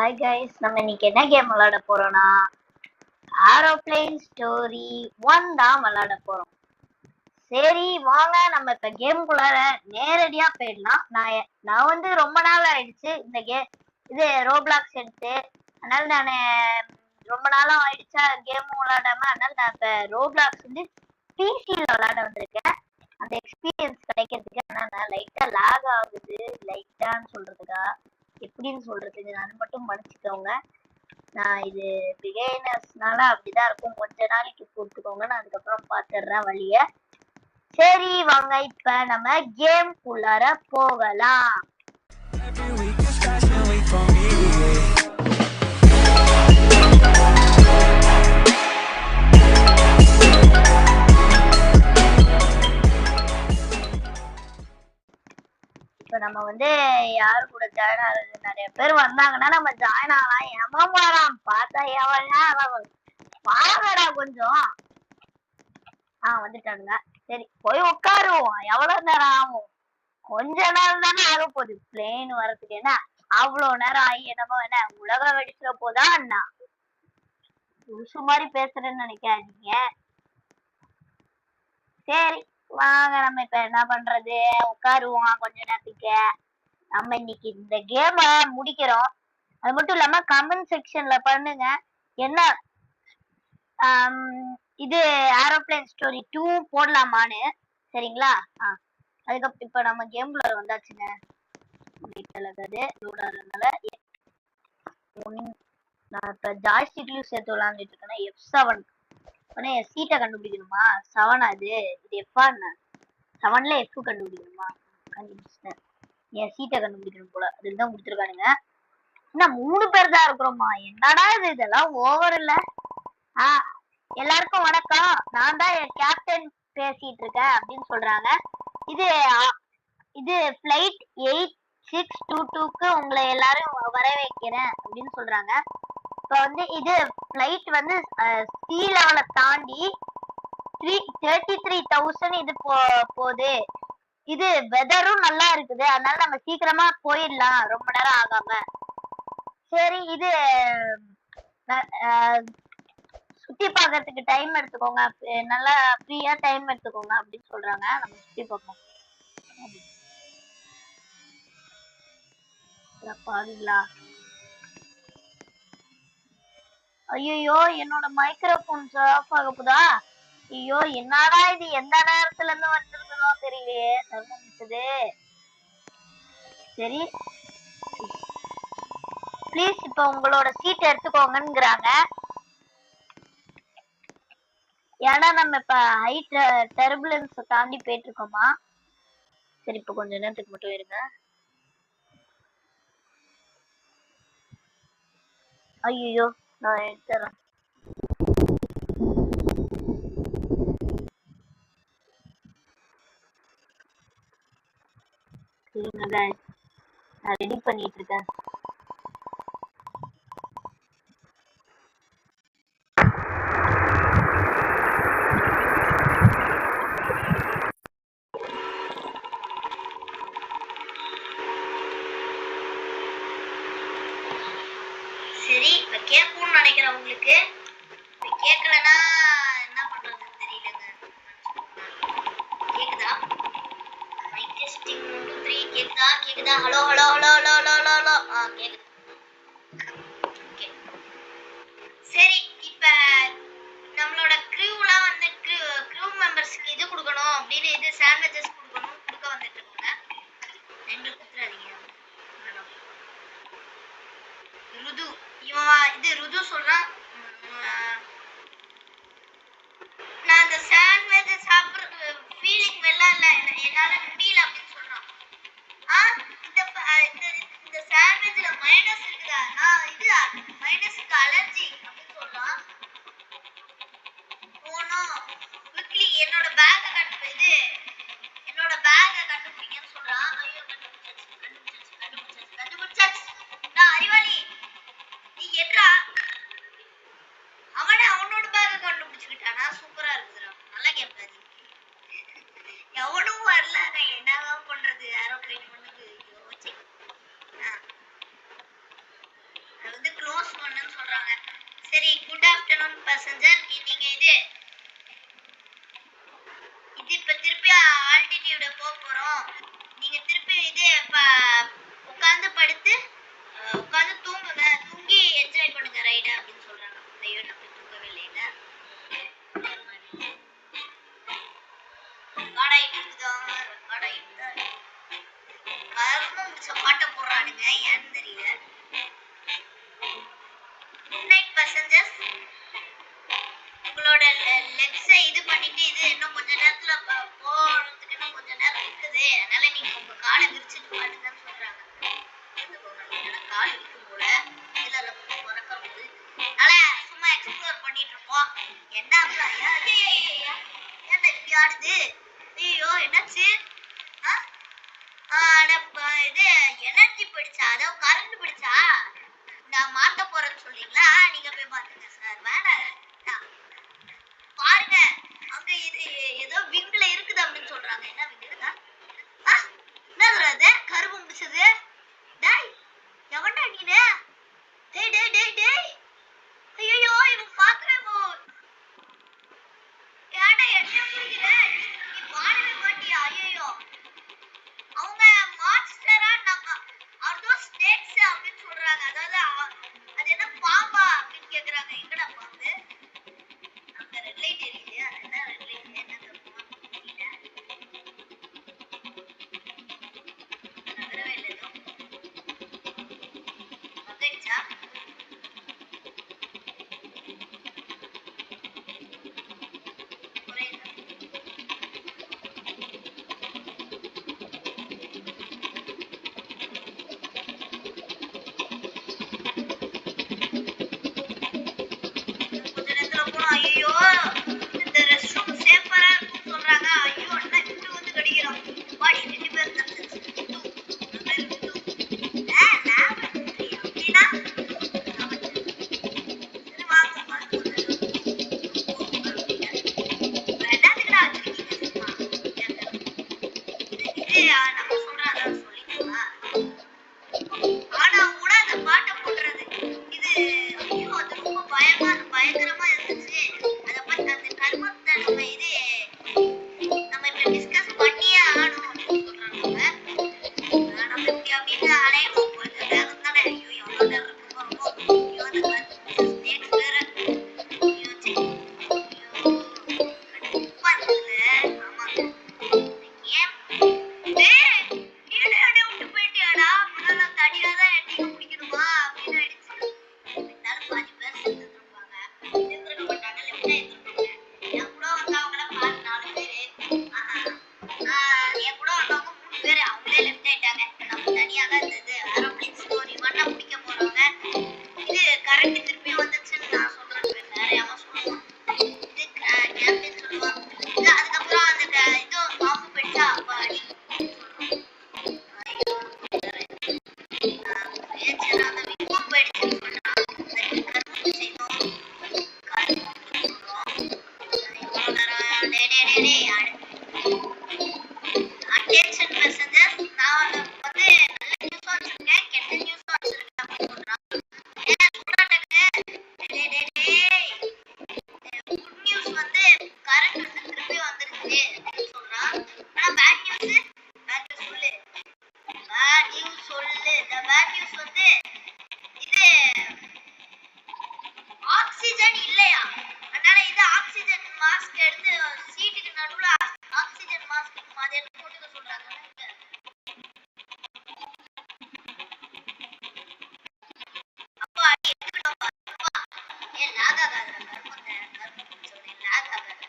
Hi guys, நம்ம இன்னைக்கு என்ன கேம் விளையாட போறோம்னா ஏரோப்ளேன் ஸ்டோரி 1 தான் விளையாட போறோம். சரி வாங்க நம்ம இப்ப கேமுக்குள்ளார நேரடியா போயிடலாம். நான் வந்து ரொம்ப நாள் ஆயிடுச்சு இந்த இது ரோப்ளாக்ஸ் எடுத்து. அதனால நான் ரொம்ப நாளும் ஆயிடுச்சா கேம் விளையாடாம. அதனால நான் இப்ப ரோப்ளாக்ஸ் வந்து பிசில விளையாட வந்திருக்கேன். அந்த எக்ஸ்பீரியன்ஸ் கிடைக்கிறதுக்கு. ஆனா லைட்டா லாக் ஆகுது, லைட்டான்னு சொல்றதுக்கா எப்படின்னு சொல்றதுக்கு அது மட்டும் மன்னிச்சுக்கோங்க. நான் இது பிகைனர்ஸ்னால அப்படிதான் இருக்கும். கொஞ்ச நாளைக்கு கொடுத்துக்கோங்க, நான் அதுக்கப்புறம் பாத்துடுறேன் வழிய. சரி வாங்க இப்ப நம்ம கேம் குள்ளார போகலாம். இப்ப நம்ம வந்து யாரு கூட ஜாயின் ஆகுது, நிறைய பேர் வந்தாங்கன்னா நம்ம ஜாயின் ஆகலாம். எவன் வரான் பார்த்தா எவன் பாருடா கொஞ்சம். வந்துட்டானுங்க. சரி போய் உட்காருவோம். எவ்வளவு நேரம் ஆகும்? கொஞ்ச நேரம் தானே ஆக போகுது பிளேன் வரதுக்கு. என்ன அவ்வளவு நேரம் ஆகி என்னமோ என்ன உலகம் வெடிச்சிட போதா அண்ணா? லூசு மாதிரி பேசுறேன்னு நினைக்காதீங்க. சரி வாங்க நம்ம இப்ப என்ன பண்றது, உட்காருவோம் கொஞ்ச நேரத்துக்கு. நம்ம இன்னைக்கு இந்த கேம முடிக்கிறோம். அது மட்டும் இல்லாம கமெண்ட் செக்ஷன்ல பண்ணுங்க என்ன இது ஏரோப்ளேன் ஸ்டோரி 2 போடலாமான்னு. சரிங்களா? அதுக்கப்புறம் இப்ப நம்ம கேம்குள்ள வந்தாச்சுங்க. நான் இப்ப ஜாய்ஸ்டிக்லயும் சேர்த்து விளையாண்டுட்டு இருக்கேன். F7 என் சீட்டை கண்டுபிடிக்கணுமா? 7 அது இது F 7ல F கண்டுபிடிக்கணுமா? கண்டுபிடிச்சிட்டேன். என் சீட்டை கண்டுபிடிக்கணும் போல. அதுதான் கொடுத்துருக்கானுங்க. இன்னும் 3 பேர் தான் இருக்கிறோமா? என்னடா இது, இதெல்லாம் ஓவர் இல்ல. எல்லாருக்கும் வணக்கம். நான் தான் என் கேப்டன் பேசிட்டு இருக்கேன் அப்படின்னு சொல்றாங்க. இது ஃபிளைட் 8622க்கு உங்களை எல்லாரும் வர வைக்கிறேன் அப்படின்னு சொல்றாங்க. இப்ப வந்து இது ஃபிளைட் வந்து சீ லெவலை தாண்டி 33,000 இது போகுது. இது வெதரும் நல்லா இருக்குது, அதனால நம்ம சீக்கிரமா போயிடலாம் ரொம்ப நேரம் ஆகாம. சரி இது சுத்தி பார்க்கறதுக்கு டைம் எடுத்துக்கோங்க, நல்லா ஃப்ரீயா டைம் எடுத்துக்கோங்க அப்படின்னு சொல்றாங்க. நம்ம சுத்தி பார்ப்போம். பாருங்களா? ஐயோ என்னோட மைக்ரோஃபோன் ஆஃப் ஆக போதா? ஐயோ என்னடா இது, எந்த நேரத்துல இருந்து வந்திருக்கனோ தெரியலையே. சரி ப்ளீஸ் இப்ப உங்களோட சீட் எடுத்துக்கோங்கிறாங்க. ஏன்னா நம்ம இப்ப ஹைட் டர்புலன்ஸ் தாண்டி போயிட்டு இருக்கோமா. சரி இப்ப கொஞ்ச நேரத்துக்கு மட்டும் இருங்க. ஐயோ நான் எடுத்துறேன். நான் ரெடி பண்ணிட்டு இருக்கேன். சரி இப்ப கேட்கும்னு நினைக்கிறேன். உங்களுக்கு கேட்கலன்னா என்ன பண்றதுன்னு தெரியலங்க. கேக்குதா? மைக் டெஸ்டிங் 1 2 3 கேக்குதா? Hello hello hello hello hello hello. கேக்குது. ஓகே சரி இப்ப நம்மளோட க்ரூலாம் வந்து க்ரூ மெம்பர்ஸ்க்கு இது கொடுக்கணும் அப்படின்னு இது சாண்ட்விச்சஸ் கொடுக்க வந்துட்டு இருக்காங்க. ரெண்டு குத்துறாதீங்க. ருது ருது சொல்றான். நான் அந்த சாண்ட்விச் சாப்பிடுறது ஃபீலிங் வெல்ல இல்ல, என்னால முடியல அப்படின்னு சொல்றான். இந்த சாண்ட்விச்ல மைனஸ் இருக்குதா? இது மைனஸ்க்கு அலர்ஜி அப்படின்னு சொல்றான். ஓனோ குவிக்லி என்னோட பேக்க கண்டுபிடிங்கன்னு சொல்றான். ஐயோ கண்டுபிடிச்சாச்சு. நான் அறிவாளி, நீ எட்ரா. அவனோட பேக்க கண்டுபிடிச்சுக்கிட்டானா? சூப்பரா இருக்குதுடா, நல்ல கேம். எவனும் வரல, நான் என்னதான் பேசஞ்சர் நீங்க இது இப்ப திருப்பி ஆல்டிடியூட போறோம். நீங்க திருப்பி இது உட்கார்ந்து படுத்து உட்கார்ந்து தூங்குங்க, தூங்கி என்ஜாய் பண்ணுங்க ரைட அப்படின்னு சொல்றாங்க. ஐயோ நம்ம தூங்கவே இல்லைல. கருமம் முடிச்ச பாட்டை போடுறானுங்க, ஏன்னு தெரியல. Good night passengers. உங்களோட லெக்ஸை இது பண்ணிட்டு இது இன்னும் கொஞ்ச நேரத்துல போறதுக்கு இன்னும் கொஞ்ச நேரம் இருக்குது. அதனால நீங்க உங்க காலை விரிச்சிட்டு பாடுங்கன்னு சொல்றாங்க. கால் இருக்கும் போல இதுல பறக்கும் போது அதனால சும்மா எக்ஸ்ப்ளோர் பண்ணிட்டு இருப்போம். என்ன ஏன்டா இப்படி ஆடுது? ஐயோ என்னாச்சு? இது எனர்ஜி போயிடுச்சா? அதாவது கரண்ட் போயிடுச்சா? நான் மாத்த போறேன்னு சொல்றீங்களா? நீங்க போய் பாத்துங்க சார். வேணாம் பாருங்க, அங்க இது ஏதோ விங்ல இருக்குது அப்படின்னு சொல்றாங்க. என்ன விங் இருக்கா? என்னது கரும்பு முடிச்சது? டேய் எவன்டா நீனே? டேய் டேய் டேய் டேய், ஐயோ இவன் பாக்கவே ஏடா என்ன புரியுற? நீ பாடவே மாட்டியா? ஐயோ அவங்க மான்ஸ்டரா நாங்க அதோ ஸ்னேக்ஸ் அப்படின்னு சொல்றாங்க. அதாவது அது என்ன பாம்பா அப்படின்னு கேக்குறாங்க. எங்கடா பாம்பு? அங்க ரெட் லைட் எரியுது. அது என்ன ரெட் லைட்? என்ன தப்புமா புரியல. நகரவே இல்லை. வந்துடுச்சா? ஐயோ இந்த ரெஸ்ட் ரூம் சேஃபரா இருக்குன்னு சொல்றாங்க. ஐயோ அண்ணா இப்படி வந்து கடிக்கிறோம். வாடி 2 பேர் ஆனா கூட அந்த பாட்டை போடுறது இது ஐயோ அது ரொம்ப பயங்கரமா இருந்துச்சு. அதை பத்தி அந்த கர்மத்தை நம்ம இப்ப டிஸ்கஸ் பண்ணியே ஆகணும் அப்படின்னு சொல்றாங்க. நம்ம இப்படி அப்படின்னு அலையணும் வேகம் தானே. ஐயோ எவ்வளவு நேரம் இருக்கும். ஐயோ அந்த ஸ்னேக்ஸ் வேற. ஐயோ கண்டிப்பா இருக்குல்ல. ஆமாங்க ஏன் விட்டு போயிட்டியாடா? முதல்ல தனியாதான் எட்டிங்க பிடிக்கணுமா அப்படின்னு ஆயிடுச்சு. இருந்தாலும் பாதி பேர் செத்துருப்பாங்க. இருந்திருக்க மாட்டாங்க. லெஃப்டா இருந்திருப்பாங்க. என் கூட வந்தவங்கள பாரு 4 பேரு. என் கூட வந்தவங்க 3 பேரு. அவங்களே லெஃப்ட் ஆயிட்டாங்க. நம்ம தனியா தான் இருந்தது. ஏரோப்ளேன் ஸ்டோரி 1 பிடிக்க போறவங்க. இது கரண்ட் திருப்பி வந்துச்சுன்னு நான் சொல்றேன். வேற அவன் சொல்லுவான். இது கேப்டன் சொல்லுவான். இது அதுக்கப்புறம் அந்த இது பாம்பு போயிடுச்சா அப்பாடி அட்டென்ஷன் மெசஞ்சர்ஸ். நான் வந்து நல்ல நியூஸ் வச்சிருக்கேன், கெட்ட நியூஸ் வச்சிருக்கேன் அப்படின்னு சொல்றான். குட் நியூஸ் வந்து கரண்ட் வந்து திருப்பி வந்துருச்சு அப்படின்னு சொல்றான். ஆனா பேட் நியூஸ் சொல்லு. பேட் நியூஸ் சொல்லு. இந்த பேட் நியூஸ் வந்து இது ஆக்சிஜன் இல்லையா? அதனால இது ஆக்சிஜன் மாஸ்க் எடுத்து சீட்டுக்கு நடுவுல ஆக்சிஜன் மாஸ்க் மாதிரி எடுத்து போட்டுக்க சொல்றாங்க. அப்பா எடுத்துக்கிட்டோம். லாக் ஆகாது. லாக் ஆகாது.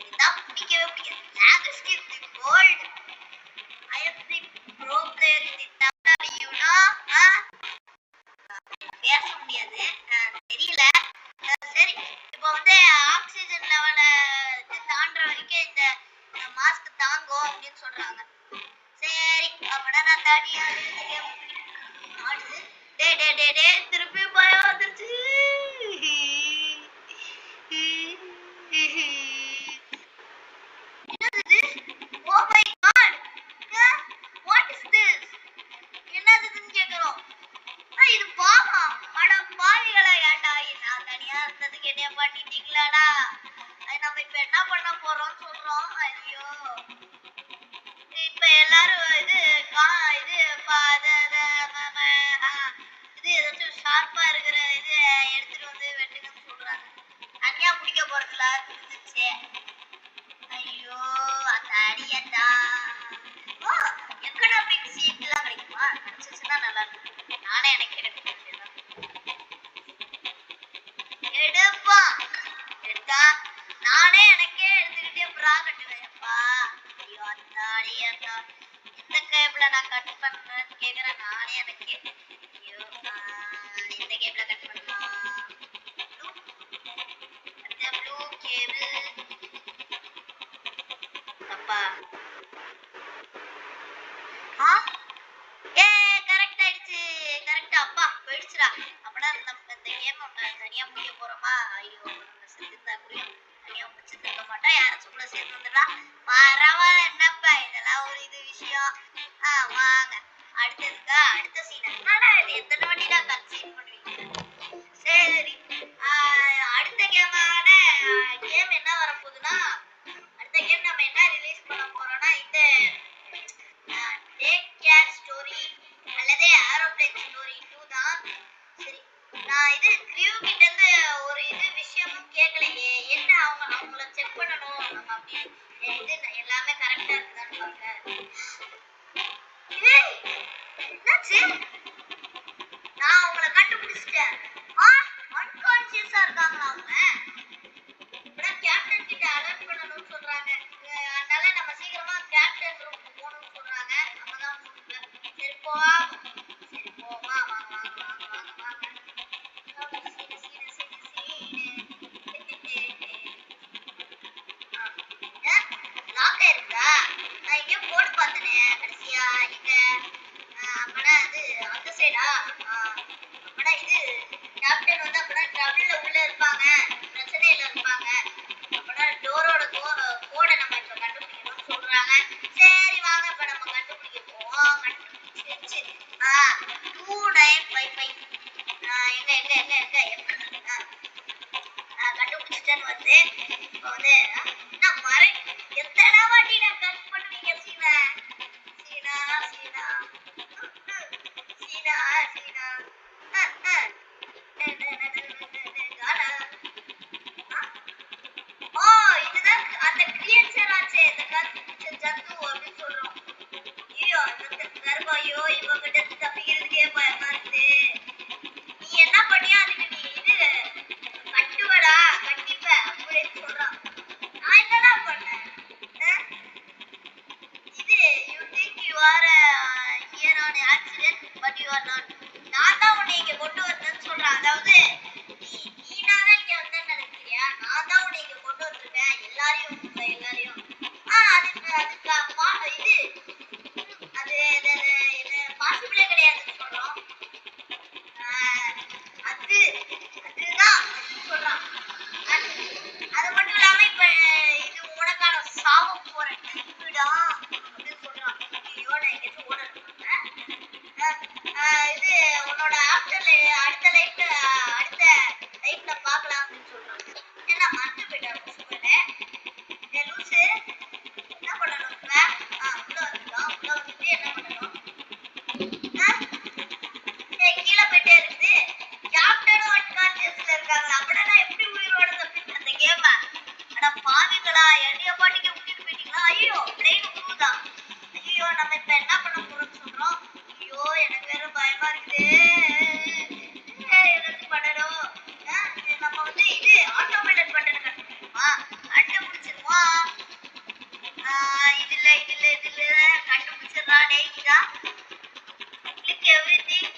இதான் பிடிக்கவே பிடிக்காது. Lock skip the gold. I am the pro player in the tournament, you know. பேச முடியாது. தெரியல. சரி இப்போ வந்து ஆக்சிஜன் லெவல தாண்டுற வரைக்கும் இந்த மாஸ்க் தாங்கும் அப்படின்னு சொல்றாங்க. சரி அப்படா நான் தனியா ஆடுது. டே திருப்பி பயம் வந்துருச்சு. என்னது? Oh my God, what is this? என்னதுன்னு கேக்குறோம். இது பாவா? அட பாவிகளா, ஏன்டா நான் தனியா இருந்ததுக்கு என்னைய பண்ணிட்டீங்களாடா. நம்ம இப்ப என்ன பண்ண போறோம்னு சொல்றோம். ஐயோ இப்ப எல்லாரும் இது இது இது ஏதாச்சும் ஷார்ப்பா இருக்கிற இது எடுத்துட்டு வந்து வெட்டுங்கன்னு சொல்றாங்க. தனியா பிடிக்க போறதுல இருந்துச்சு. ஐயோ அந்த அடியதா எக்கனாமிக் சீட்லாம் கிடைக்குமா? கிடைச்சிச்சுன்னா நல்லா இருக்கும். நானே எனக்கு எடுப்பா எடுத்தா நானே எனக்கே எடுத்துக்கிட்டே ப்ரா கட்டுவேன்ப்பா. ஐயோ அந்த அடியதா இந்த கேப்ல நான் கட் பண்றேன்னு கேக்குறேன் நானே எனக்கே. ஐயோ இந்த கேப்ல கட் பண்ணலாம். அந்த ப்ளூ கேபிள் அப்பா கரெக்ட் ஆயிடுச்சு. கரெக்டா அப்பா போயிடுச்சுடா. அப்பனா நம்ம இந்த கேம் தனியா முடிய போறோமா? ஐயோ நம்ம செத்துட்டா கூட தனியா முடிச்சுட்டு இருக்க மாட்டோம். யாராச்சும் கூட சேர்ந்து வந்துடா. பரவாயில்ல என்னப்பா இதெல்லாம் ஒரு இது விஷயம். வாங்க அடுத்ததுக்கா அடுத்த சீன். என்னடா இது எத்தனை வாட்டி தான் கட் சீன் பண்ணுவீங்க? சரி அடுத்த கேம் என்ன வரப்போகுதுன்னா அடுத்த கேம் நம்ம என்ன ரிலீஸ் பண்ண போறோம்னா இந்த டேக் கேர் ஸ்டோரி அல்லது ஏரோப்ளேன் ஸ்டோரி 2 தான். சரி நான் இது கிரியூ கிட்ட இருந்து ஒரு இது விஷயமும் கேட்கலையே. என்ன அவங்கள செக் பண்ணணும் நம்ம அப்படி இது எல்லாமே கரெக்டா இருக்குதான்னு பாக்க. என்னாச்சு? நான் அவங்கள கண்டுபிடிச்சிட்டேன். அன்கான்சியஸா இருக்காங்களா அவங்க? இப்பதான் கேப்டன் கிட்ட அலர்ட் பண்ணணும்னு சொல்றாங்க. அதனால நம்ம சீக்கிரமா கேப்டன் ரூமுக்கு போகணும்னு சொல்றாங்க. நம்ம தான் சரி போவா. சரி போவா. வாங்க வாங்க வாங்க வாங்க வாங்க. லாக் ஆயிருக்கா? நான் எங்கேயோ போட்டு பார்த்தனே கடைசியா இங்க. அப்படா அது அந்த சைடா? அப்படா இது கேப்டன் வந்து அப்படா ட்ரபிள்ல உள்ள இருப்பாங்க, பிரச்சனையில இருப்பாங்க. அப்படா டோரோட கோடை நம்ம இப்ப கண்டுபிடிக்கணும்னு சொல்றாங்க. சரி வாங்க இப்ப நம்ம கண்டுபிடிக்க போவோம். கண்டுபிடிச்சு 2955 எங்க எங்க எங்க எங்க கண்டுபிடிச்சிட்டேன்னு வந்து இப்ப வந்து நான் மறை எத்தனை வாட்டி நான் கட் பண்ணுவீங்க சீனா சீனா சீனா சீனா சீனா ஓ இதுதான் அந்த கிரியேச்சர் ஆச்சே இந்த கருப்பு ஜந்து அப்படின்னு சொல்றோம். ஐயோ அந்த கருவாயோ இவங்கிட்ட தப்பிக்கிறதுக்கே பயமா இருக்கு. நீ என்ன பண்ணியா அதுக்கு நீ இது கட்டுவடா கண்டிப்ப அப்படின்னு சொல்றான். நான் என்னடா பண்ணேன்? இது you think you are here on accident but you are not. நான் தான் உன்னை இங்க கொண்டு வந்தேன்னு சொல்றான். அதாவது நீனாதான் இங்க வந்தேன்னு நினைக்கிறியா? நான் தான் உன்னை இங்க கொண்டு வந்திருக்கேன் எல்லாரையும் எல்லாரையும். அதுக்கு இது அது பாசிபிளே கிடையாதுன்னு சொல்றோம். அது அதுதான் சொல்றான். அது மட்டும் இல்லாம இப்ப இது உனக்கான சாவ போற டைம்டா அப்படின்னு சொல்றான். ஐயோ நான் எங்கேயும் ஓட இது உன்னோட அடுத்த லைஃப்ல பார்க்கலாம் அப்படின்னு சொல்றான். என்ன மறந்து போயிட்டாரு லூசு. என்ன பண்ணணும் உள்ள வந்துட்டோம். உள்ள வந்துட்டு என்ன பண்ணணும்? கீழே போயிட்டே இருக்குது. கேப்டனும் அன்கான்சியஸ்ல இருக்காங்க. அப்படின்னா எப்படி உயிரோட தப்பிச்சு அந்த கேம? அட பாவிங்களா என்னைய பாட்டிக்கு விட்டுட்டு போயிட்டீங்களா? ஐயோ பிளேன் உருவுதான். ஐயோ நம்ம இப்ப என்ன பண்ண போறோம்னு சொல்றோம். ஐயோ எனக்கு வேற பயமா இருக்குது. எனக்கு பண்ணணும். நம்ம வந்து இது ஆட்டோமேட்டட் பட்டனை கண்டுபிடிக்குமா? கண்டுபிடிச்சிருவோம். இதுல கண்டுபிடிச்சிடறா. டேய்டா கிளிக் எவ்ரிதிங்.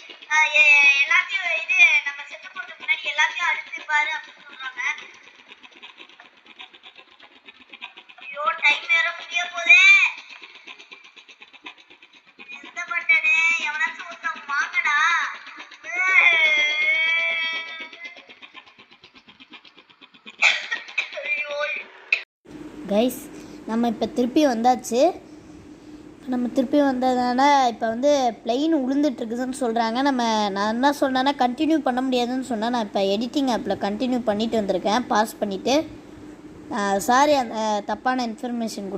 எல்லாத்தையும் இது நம்ம செட் பண்றதுக்கு முன்னாடி எல்லாத்தையும் அடிச்சு பாரு அப்படின்னு சொல்றாங்க. ஐயோ டைம் வேற முடிய போதே. எந்த பட்டனே எவனாச்சும் ஒருத்தவங்க வாங்கடா. கைஸ் நம்ம இப்போ திருப்பி வந்தாச்சு. நம்ம திருப்பி வந்ததுனால இப்போ வந்து பிளெயின் உளுந்துட்டுருக்குதுன்னு சொல்கிறாங்க. நான் என்ன சொன்னேன்னா கண்டினியூ பண்ண முடியாதுன்னு சொன்னேன். நான் இப்போ எடிட்டிங் ஆப்பில் கண்டினியூ பண்ணிட்டு வந்திருக்கேன், பாஸ் பண்ணிவிட்டு. சாரி அந்த தப்பான இன்ஃபர்மேஷன்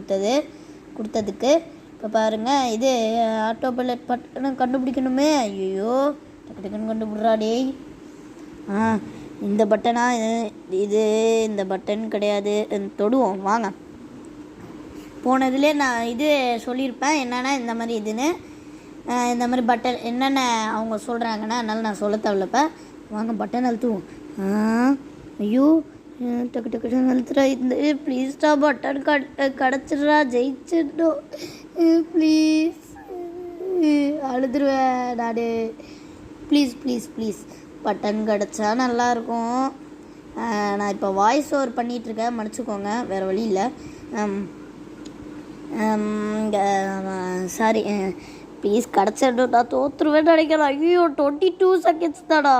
கொடுத்ததுக்கு. இப்போ பாருங்கள், இது ஆட்டோ பைலட் பட்டனை கண்டுபிடிக்கணுமே. ஐயோ, டக்கு டக்குன்னு கண்டுபிட்றா டேய். இந்த பட்டனா? இது இந்த பட்டன் கிடையாது. தொடுவோம் வாங்க. போனதுலேயே நான் இது சொல்லியிருப்பேன் என்னென்னா இந்த மாதிரி இதுன்னு, இந்த மாதிரி பட்டன் என்னென்ன அவங்க சொல்கிறாங்கன்னா, அதனால் நான் சொல்ல தேவையில்லப்ப. வாங்க பட்டன் அழுத்துவோம். ஐயோ, டக்கு டக்கு அழுத்துறா. இந்த ப்ளீஸ்டா பட்டன் கிடச்சிட்றா, ஜெயிச்சிடணும் ப்ளீஸ். அழுதுருவேன் நான். ப்ளீஸ் ப்ளீஸ் ப்ளீஸ் பட்டன் கிடச்சா நல்லாயிருக்கும். நான் இப்போ வாய்ஸ் ஓவர் பண்ணிகிட்ருக்கேன், மன்னிச்சிக்கோங்க, வேறு வழி இல்லை. சாரி, ப்ளீஸ் கிடச்சிடணும். நான் தோற்றுருவேன்னு நினைக்கிறேன். ஐயோ 22 செகண்ட்ஸ் தானா?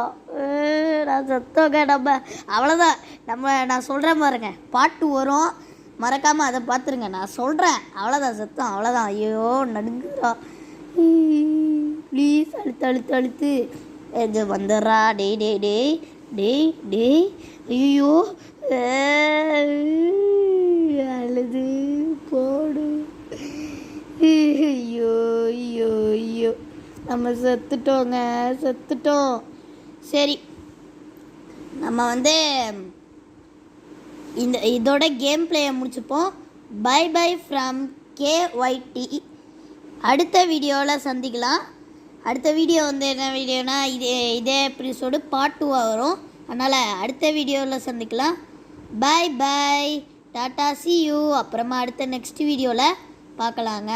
நான் சத்தோங்க. நான் சொல்கிறேன் பாருங்க, பாட்டு வரும், மறக்காமல் அதை பார்த்துருங்க. நான் சொல்கிறேன், அவ்வளோதான் சத்தம், அவ்வளோதான். ஐயோ நடுங்குறா. ப்ளீஸ் அழுத்து இது வந்துடுறா. டேய் டேய் டேய் டேய் டேய். ஐயோ அழுது போடு. ஐயோ ஐயோ ஐயோ, நம்ம செத்துட்டோம். சரி, நம்ம வந்து இதோட கேம் பிளேயை முடிச்சுப்போம். Bye bye from KYT. அடுத்த வீடியோவில் சந்திக்கலாம். அடுத்த வீடியோ வந்து என்ன வீடியோனா, இதே எபிசோடு பார்ட் 2 வரும். அதனால் அடுத்த வீடியோவில் சந்திக்கலாம். Bye bye, tata, see you. அப்புறமா அடுத்த நெக்ஸ்ட் வீடியோவில் பார்க்கலாங்க.